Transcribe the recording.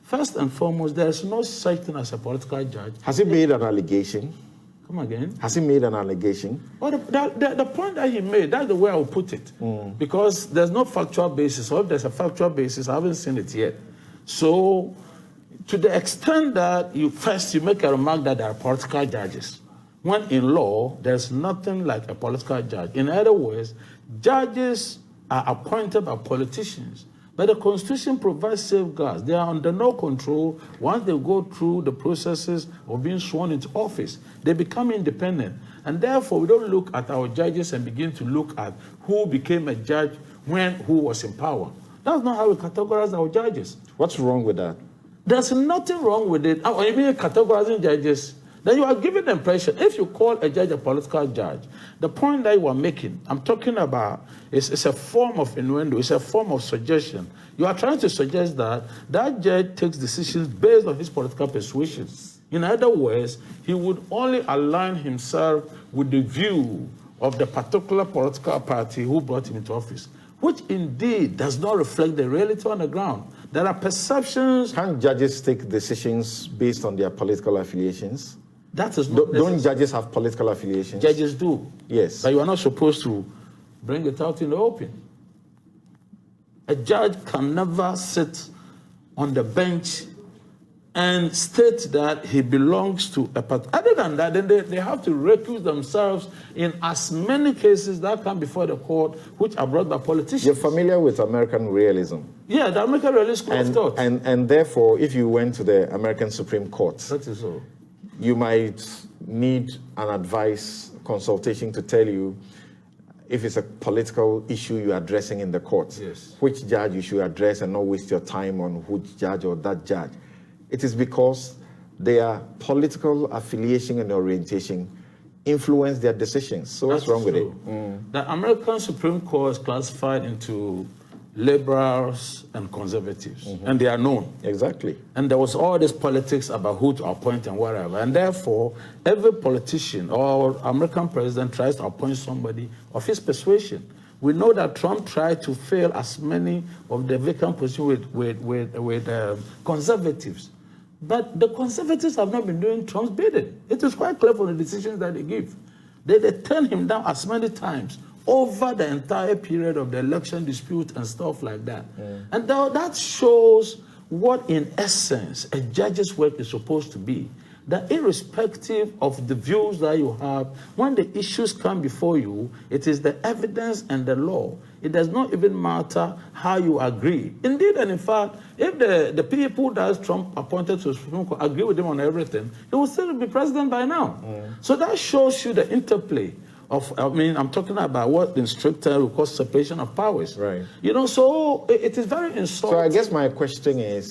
First and foremost, there's no such thing as a political judge. Has he made an allegation? Come again? Has he made an allegation? Well, the point that he made, that's the way I will put it. Because there's no factual basis, or if there's a factual basis, I haven't seen it yet. So, to the extent that you make a remark that there are political judges, when in law, there's nothing like a political judge. In other words, judges are appointed by politicians. But the Constitution provides safeguards. They are under no control. Once they go through the processes of being sworn into office, they become independent. And therefore, we don't look at our judges and begin to look at who became a judge who was in power. That's not how we categorize our judges. What's wrong with that? There's nothing wrong with it. When you mean categorizing judges, then you are giving the impression, if you call a judge a political judge, the point that you are making, I'm talking about, it's a form of innuendo, it's a form of suggestion. You are trying to suggest that that judge takes decisions based on his political persuasions. In other words, he would only align himself with the view of the particular political party who brought him into office, which indeed does not reflect the reality on the ground. There are perceptions. Can't judges take decisions based on their political affiliations? That is not Don't judges have political affiliations? Judges do. Yes. But you are not supposed to bring it out in the open. A judge can never sit on the bench and state that he belongs to a party. Other than that, then they have to recuse themselves in as many cases that come before the court, which are brought by politicians. You're familiar with American realism? Yeah, the American realist school of thought. And therefore, if you went to the American Supreme Court, that is so. You might need an advice consultation to tell you if it's a political issue you're addressing in the court, yes, which judge you should address and not waste your time on which judge or that judge. It is because their political affiliation and orientation influence their decisions. So what's wrong with it? The American Supreme Court is classified into liberals and conservatives, and they are known. Exactly. And there was all this politics about who to appoint and whatever, and therefore every politician or American president tries to appoint somebody of his persuasion. We know that Trump tried to fill as many of the vacant positions with conservatives, but the conservatives have not been doing Trump's bidding. It is quite clear from the decisions that they give. They turn him down as many times over the entire period of the election dispute and stuff like that. And that shows what, in essence, a judge's work is supposed to be. That irrespective of the views that you have, when the issues come before you, it is the evidence and the law. It does not even matter how you agree. Indeed, and in fact, if the people that Trump appointed to the Supreme Court agree with him on everything, he will still be president by now. So that shows you the interplay of, I'm talking about what in strict terms we call separation of powers. Right. You know, so it is very insulting. So I guess my question is,